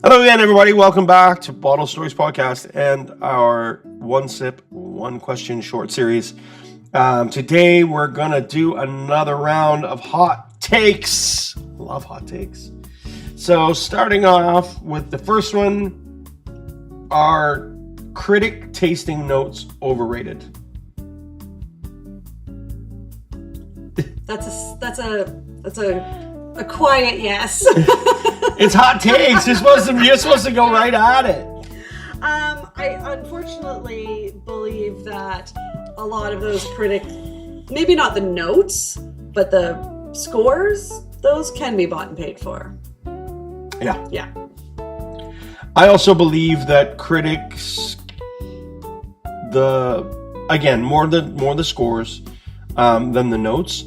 Hello again, everybody. Welcome back to Bottle Stories Podcast and our One Sip, One Question short series. Today, we're going to do another round of hot takes. Love hot takes. So, starting off with the first one, are critic tasting notes overrated? That's a quiet yes. It's hot takes. You're supposed to go right at it. I unfortunately believe that a lot of those maybe not the notes, but the scores, those can be bought and paid for. Yeah. I also believe that critics, more the scores than the notes.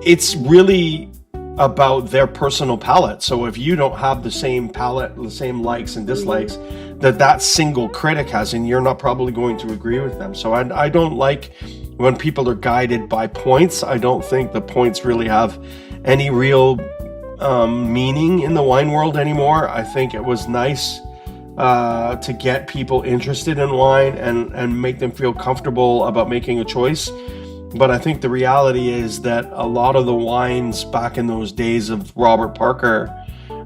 It's really about their personal palate. So if you don't have the same palate, the same likes and dislikes that single critic has, and you're not probably going to agree with them. So I don't like when people are guided by points. I don't think the points really have any real meaning in the wine world anymore. I think it was nice to get people interested in wine and make them feel comfortable about making a choice. But I think the reality is that a lot of the wines back in those days of Robert Parker,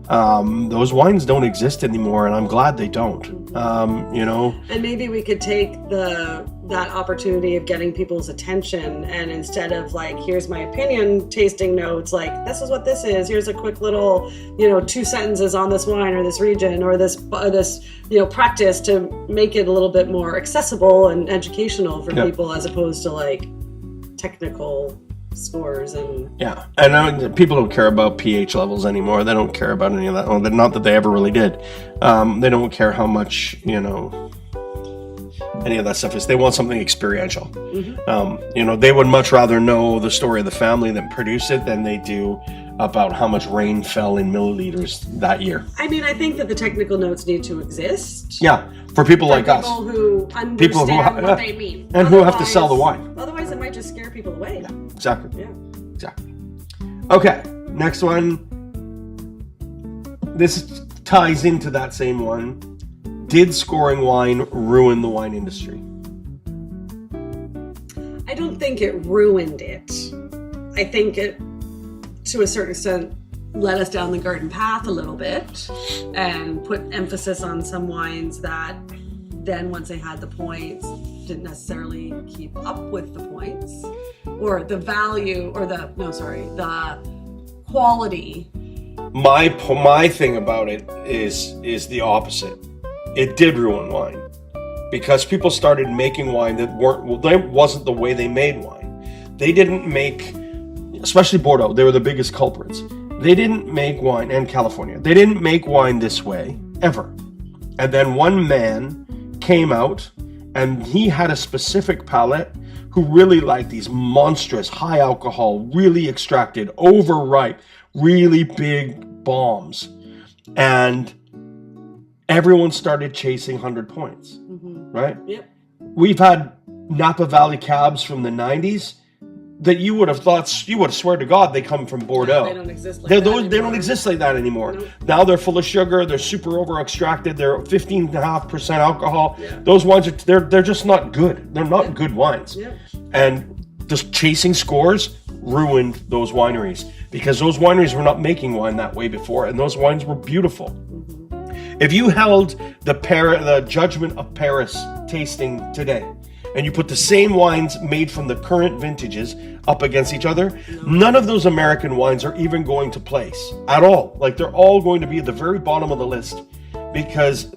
those wines don't exist anymore, and I'm glad they don't. And maybe we could take that opportunity of getting people's attention, and instead of like, here's my opinion, tasting notes, like, this is what this is. Here's a quick little, 2 sentences on this wine or this region or this practice to make it a little bit more accessible and educational for people, as opposed to like technical scores and people don't care about pH levels anymore. They don't care about any of that. Well, not that they ever really did. They don't care how much any of that stuff is. They want something experiential. They would much rather know the story of the family that produced it than they do about how much rain fell in milliliters that year. I mean, I think that the technical notes need to exist. Yeah, for people like us. People who understand what they mean. And who have to sell the wine. Otherwise, it might just scare people away. Yeah, exactly. Yeah. Exactly. Okay, next one. This ties into that same one. Did scoring wine ruin the wine industry? I don't think it ruined it. I think it, to a certain extent, led us down the garden path a little bit and put emphasis on some wines that then, once they had the points, didn't necessarily keep up with the points or the value or the quality. My thing about it is the opposite. It did ruin wine because people started making wine that wasn't the way they made wine. They didn't make, especially Bordeaux, they were the biggest culprits. They didn't make wine, and California, they didn't make wine this way, ever. And then one man came out, and he had a specific palate who really liked these monstrous, high alcohol, really extracted, overripe, really big bombs. And everyone started chasing 100 points, right? Yep. We've had Napa Valley cabs from the 90s that you would have swear to God they come from Bordeaux. They don't exist like that anymore. They don't exist like that anymore. Nope. Now they're full of sugar. They're super over extracted. They're 15.5% alcohol. Yeah. Those wines they're just not good. They're not good wines. Yeah. And just chasing scores ruined those wineries because those wineries were not making wine that way before, and those wines were beautiful. If you held the Judgment of Paris tasting today, and you put the same wines made from the current vintages up against each other, none of those American wines are even going to place at all. Like, they're all going to be at the very bottom of the list because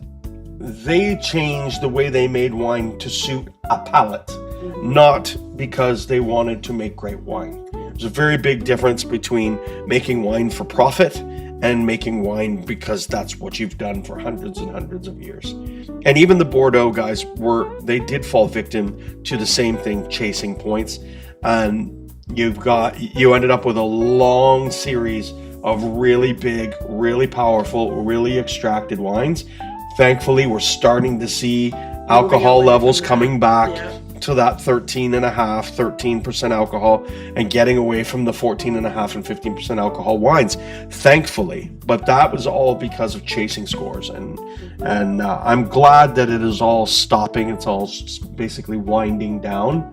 they changed the way they made wine to suit a palate, not because they wanted to make great wine. There's a very big difference between making wine for profit and making wine because that's what you've done for hundreds and hundreds of years. And even the Bordeaux guys they did fall victim to the same thing, chasing points. And you ended up with a long series of really big, really powerful, really extracted wines. Thankfully, we're starting to see alcohol levels coming back. to that 13% alcohol and getting away from the 14.5 and 15% alcohol wines, thankfully. But that was all because of chasing scores, and I'm glad that it is all stopping. It's all basically winding down,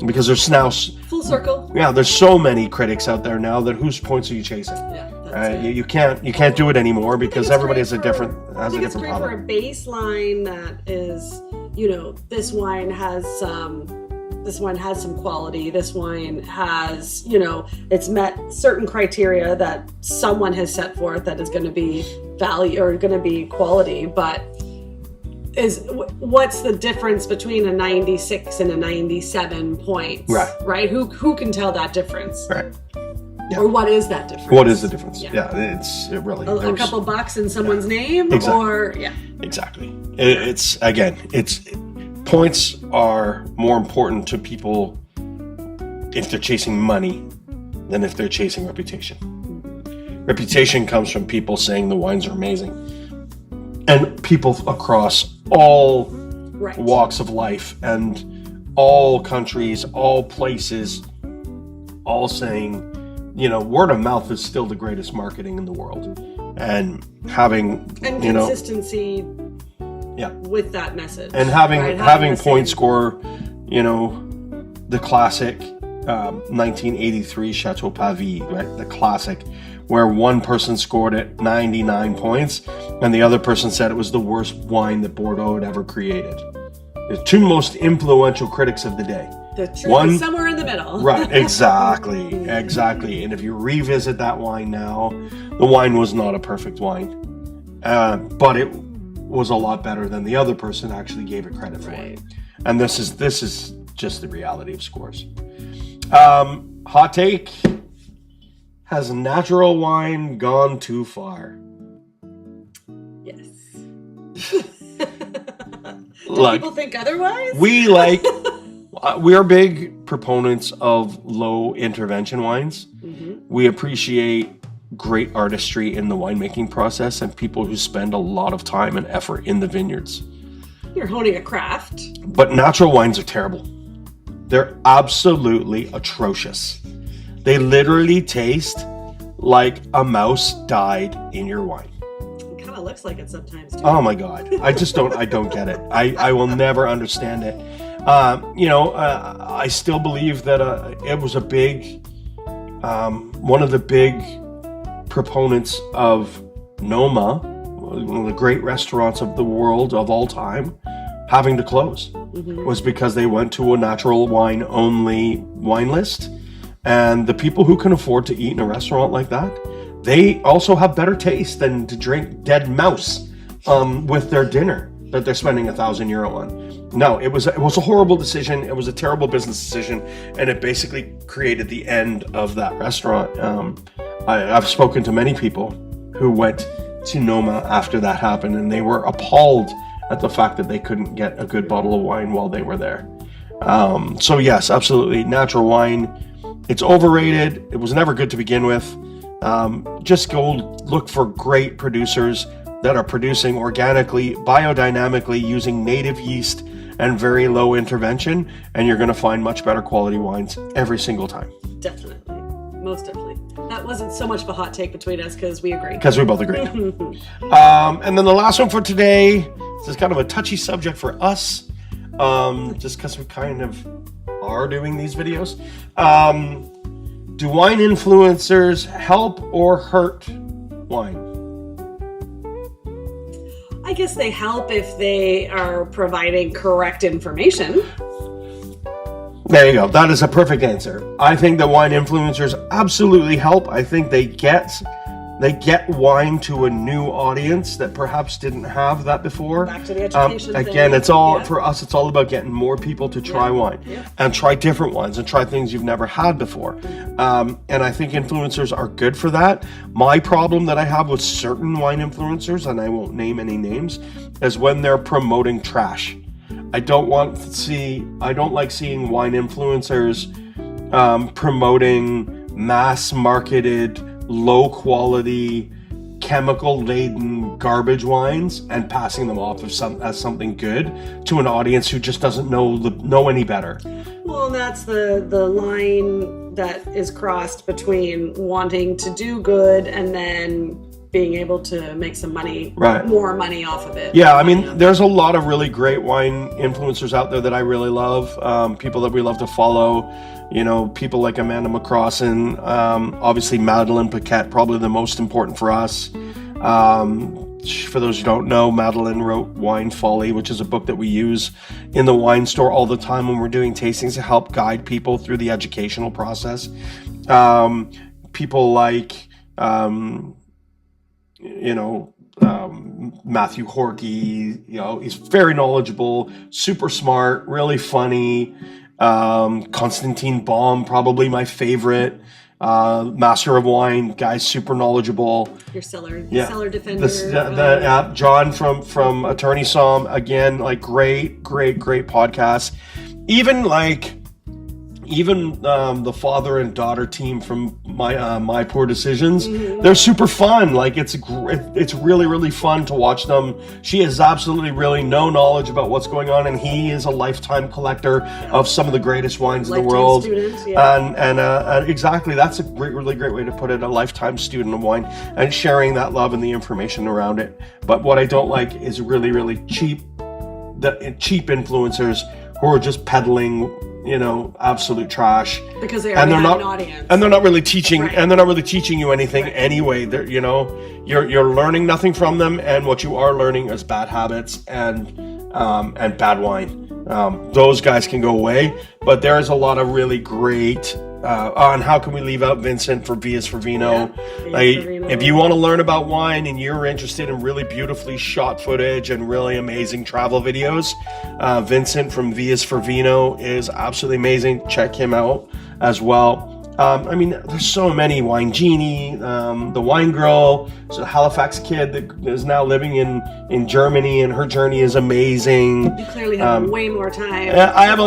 because there's now full circle. Yeah, there's so many critics out there now that whose points are you chasing? Yeah. You can't do it anymore because everybody has a different product. It's great for a baseline that is, this wine has some quality. This wine has, it's met certain criteria that someone has set forth that is going to be value or going to be quality. But what's the difference between a 96 and a 97 points? Right. Who can tell that difference? Right. Yeah. Or what is that difference? What is the difference? Yeah, it really a couple bucks in someone's name, exactly. Exactly. It's points are more important to people if they're chasing money than if they're chasing reputation. Reputation comes from people saying the wines are amazing, and people across all walks of life and all countries, all places, all saying, word of mouth is still the greatest marketing in the world, and having consistency with that message, and having point score, the classic 1983 Chateau Pavie, right? The classic, where one person scored it 99 points and the other person said it was the worst wine that Bordeaux had ever created. The two most influential critics of the day. The truth is somewhere in the middle. Right, exactly. And if you revisit that wine now, the wine was not a perfect wine, but it was a lot better than the other person actually gave it credit for. Right. And this is just the reality of scores. Hot take: has natural wine gone too far? Yes. Do people think otherwise? We are big proponents of low intervention wines. Mm-hmm. We appreciate great artistry in the winemaking process and people who spend a lot of time and effort in the vineyards. You're honing a craft. But natural wines are terrible. They're absolutely atrocious. They literally taste like a mouse died in your wine. It kind of looks like it sometimes too. Oh my God. I don't get it. I will never understand it. I still believe that it was one of the big proponents of Noma, one of the great restaurants of the world of all time, having to close. Mm-hmm. Was because they went to a natural wine only wine list, and the people who can afford to eat in a restaurant like that, they also have better taste than to drink dead mouse with their dinner that they're spending €1,000 on. No, it was a horrible decision. It was a terrible business decision, and it basically created the end of that restaurant. I've spoken to many people who went to Noma after that happened, and they were appalled at the fact that they couldn't get a good bottle of wine while they were there. So yes, absolutely, natural wine, it's overrated. It was never good to begin with. Just go look for great producers that are producing organically, biodynamically, using native yeast and very low intervention, and you're going to find much better quality wines every single time. Definitely. Most definitely. That wasn't so much of a hot take between us because we agree. Because we both agree. And then the last one for today, this is kind of a touchy subject for us, just because we kind of are doing these videos. Do wine influencers help or hurt wine? I guess they help if they are providing correct information. There you go. That is a perfect answer. I think that wine influencers absolutely help. I think they get wine to a new audience that perhaps didn't have that before. Back to the education again, thing. For us, it's all about getting more people to try wine and try different wines and try things you've never had before. And I think influencers are good for that. My problem that I have with certain wine influencers, and I won't name any names, is when they're promoting trash. I don't like seeing wine influencers promoting mass-marketed, low-quality, chemical laden garbage wines and passing them off as something good to an audience who just doesn't know any better. Well, that's the line that is crossed between wanting to do good and then being able to make some money, right, more money off of it. Yeah, I mean, there's a lot of really great wine influencers out there that I really love, people that we love to follow, you know, people like Amanda McCrossan, obviously Madeleine Paquette, probably the most important for us. For those who don't know, Madeleine wrote Wine Folly, which is a book that we use in the wine store all the time when we're doing tastings to help guide people through the educational process. People like, Matthew Horkey, you know, he's very knowledgeable, super smart, really funny. Constantine Baum, probably my favorite. Master of Wine, guy's super knowledgeable. Your cellar defender. John from Attorney Somm, again, like great podcast. Even the father and daughter team from My Poor Decisions, they're super fun. Like it's really fun to watch them. She has absolutely really no knowledge about what's going on, and he is a lifetime collector of some of the greatest wines in the world. Student, yeah. And exactly, that's a really great way to put it. A lifetime student of wine and sharing that love and the information around it. But what I don't like is really cheap influencers who are just peddling, you know, absolute trash, because they're not an audience, and they're not really teaching, right, and they're not really teaching you anything, right, anyway. They're, you know, you're learning nothing from them, and what you are learning is bad habits and bad wine. Those guys can go away, but there is a lot of really great. On how can we leave out Vincent for Vias for Vino? If you want to learn about wine and you're interested in really beautifully shot footage and really amazing travel videos, Vincent from Vias for Vino is absolutely amazing. Check him out as well. I mean, there's so many. Wine Genie, the Wine Girl, so a Halifax kid that is now living in Germany, and her journey is amazing. You clearly have way more time. I have a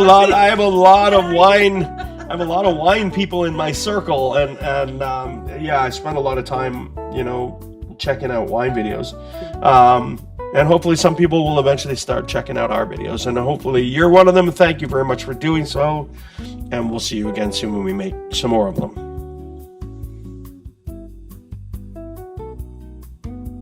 lot of wine. I have a lot of wine people in my circle, and I spend a lot of time, you know, checking out wine videos. And hopefully some people will eventually start checking out our videos, and hopefully you're one of them. Thank you very much for doing so, and we'll see you again soon when we make some more of them.